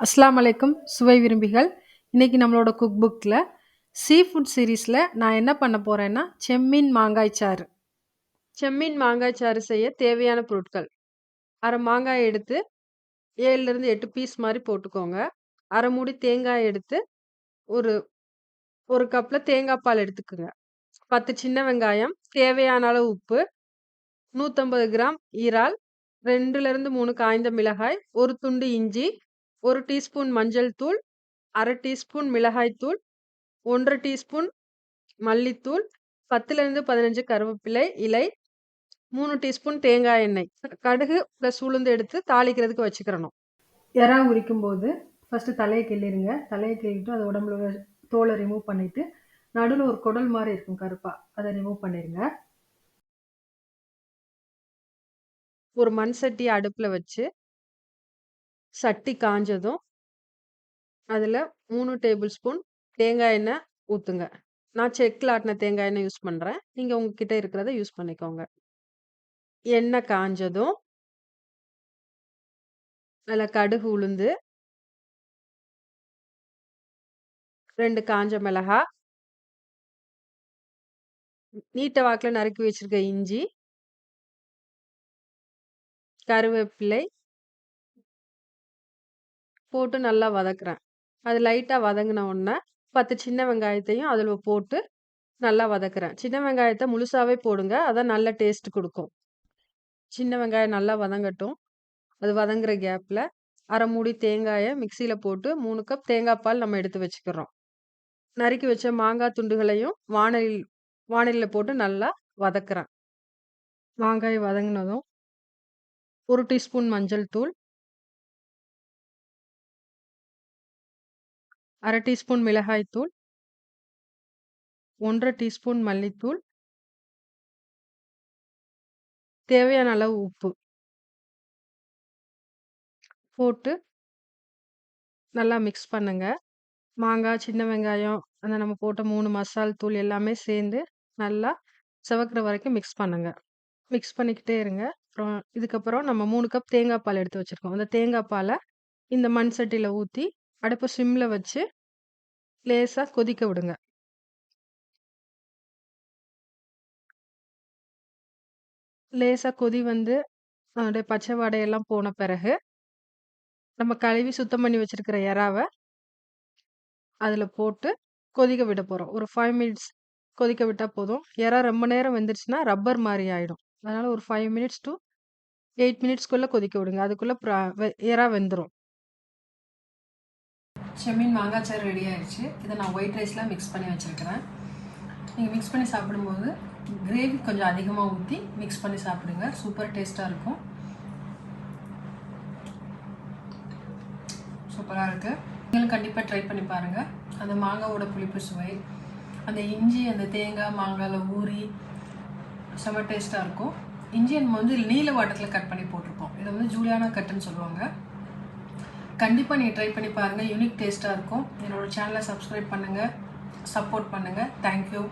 அஸ்ஸலாமு அலைக்கும் சுவை விரும்பிகள். இன்னைக்கு நம்மளோட குக் புக்ல சீ ஃபுட் சீரிஸ்ல நான் என்ன பண்ண போறேன்னா, செம்மீன் மாங்காய் சாறு. செம்மீன் மாங்காய் சாறு செய்ய தேவையான பொருட்கள்: 1/2 மாங்காய் எடுத்து 7லிருந்து 8 பீஸ் மாரி போட்டுக்கோங்க. 1/2 மூடி தேங்காய் எடுத்து ஒரு 1 கப்ல தேங்காய் பால் எடுத்துக்கங்க. 10 சின்ன வெங்காயம், தேவையான அளவு உப்பு, 150 கிராம் இறால், 2லிருந்து 3 காய்ந்த மிளகாய், 1 துண்டு இஞ்சி, 1 டீஸ்பூன் மஞ்சள் தூள், 1/2 டீஸ்பூன் மிளகாய் தூள், 1 1/2 டீஸ்பூன் மல்லித்தூள், 10லிருந்து 15 கருவேப்பிலை இலை, 3 டீஸ்பூன் தேங்காய் எண்ணெய், கடுகு ப்ளஸ் உளுந்து எடுத்து தாளிக்கிறதுக்கு வச்சுக்கிறணும். எறா உரிக்கும்போது ஃபர்ஸ்ட் தலையை கிள்ளிருங்க. தலையை கிள்ளிட்டு அது உடம்புல உள்ள தோலை ரிமூவ் பண்ணிட்டு, நடுவில் ஒரு குடல் மாதிரி இருக்கும் கருப்பா, அதை ரிமூவ் பண்ணிருங்க. ஒரு மண் சட்டி அடுப்புல வச்சு சட்டி காஞ்சதும் அதுல 3 டேபிள் ஸ்பூன் தேங்காய் எண்ணெய் ஊத்துங்க. நான் செக்ல ஆட்டின தேங்காய் எண்ணெய் யூஸ் பண்றேன். நீங்க உங்ககிட்ட இருக்கிறத யூஸ் பண்ணிக்கோங்க. எண்ணெய் காஞ்சதும் அதுல கடுகு உளுந்து, 2 காஞ்ச மிளகாய், நீட்ட வாக்குல நறுக்கி வச்சிருக்க இஞ்சி, கருவேப்பிலை போட்டு நல்லா வதக்குறேன். அது லைட்டா வதங்கின உடனே 10 சின்ன வெங்காயத்தையும் அதுல போட்டு நல்லா வதக்குறேன். சின்ன வெங்காயத்தை முழுசாவே போடுங்க. அதான் நல்ல டேஸ்ட் கொடுக்கும். சின்ன வெங்காயம் நல்லா வதங்கட்டும். அது வதங்குற கேப்ல 1/2 மூடி தேங்காயை மிக்சியில போட்டு 3 கப் தேங்காய் பால் நம்ம எடுத்து வச்சுக்கிறோம். நறுக்கி வச்ச மாங்காய் துண்டுகளையும் வாணலியில போட்டு நல்லா வதக்குறேன். மாங்காய் வதங்கினதும் 1 டீஸ்பூன் மஞ்சள் தூள், 1/2 டீஸ்பூன் மிளகாய் தூள், 1 1/2 டீஸ்பூன் மல்லித்தூள், தேவையான அளவு உப்பு போட்டு நல்லா மிக்ஸ் பண்ணுங்க. மாங்காய், சின்ன வெங்காயம், அந்த நம்ம போட்ட 3 மசால் தூள் எல்லாமே சேர்ந்து நல்லா சிவக்கிற வரைக்கும் மிக்ஸ் பண்ணுங்க. மிக்ஸ் பண்ணிக்கிட்டே இருங்க. அப்புறம் இதுக்கப்புறம் நம்ம 3 கப் தேங்காய் பால் எடுத்து வச்சிருக்கோம். அந்த தேங்காய் பாலை இந்த மண் சட்டியில ஊத்தி அடுப்பை சிம்ல வச்சு லேசா கொதிக்க விடுங்க. லேசா கொதி வந்து அதோடைய பச்சை வாடையெல்லாம் போன பிறகு நம்ம கழுவி சுத்தம் பண்ணி வச்சிருக்கிற எறாவை அதுல போட்டு கொதிக்க விட போறோம். ஒரு 5 மினிட்ஸ் கொதிக்க விட்டா போதும். எறா ரொம்ப நேரம் வெந்துருச்சுன்னா ரப்பர் மாதிரி ஆயிடும். அதனால ஒரு 5 மினிட்ஸ் டு 8 மினிட்ஸ்க்குள்ள கொதிக்க விடுங்க. அதுக்குள்ள எறா வெந்துரும். செம்மீன் மாங்காய் சாறு ரெடி ஆயிடுச்சு. இதை நான் ஒயிட் ரைஸ்ல மிக்ஸ் பண்ணி வச்சிருக்கிறேன். நீங்கள் மிக்ஸ் பண்ணி சாப்பிடும்போது கிரேவி கொஞ்சம் அதிகமாக ஊற்றி மிக்ஸ் பண்ணி சாப்பிடுங்க. சூப்பர் டேஸ்ட்டாக இருக்கும். சூப்பராக இருக்குது. நீங்களும் கண்டிப்பாக ட்ரை பண்ணி பாருங்கள். அந்த மாங்காவோட புளிப்பு சுவை, அந்த இஞ்சி, அந்த தேங்காய் மாங்காயில் ஊறி செம்ம டேஸ்ட்டாக இருக்கும். இஞ்சி நம்ம வந்து நீல வாட்டத்தில் கட் பண்ணி போட்டிருக்கோம். இதை வந்து ஜூலியானா கட்டுன்னு சொல்லுவாங்க. கண்டிப்பாக நீங்கள் ட்ரை பண்ணி பாருங்கள். யூனிக் டேஸ்ட்டாக இருக்கும். என்னோடய சேனலை சப்ஸ்கிரைப் பண்ணுங்கள், சப்போர்ட் பண்ணுங்கள். தேங்க்யூ.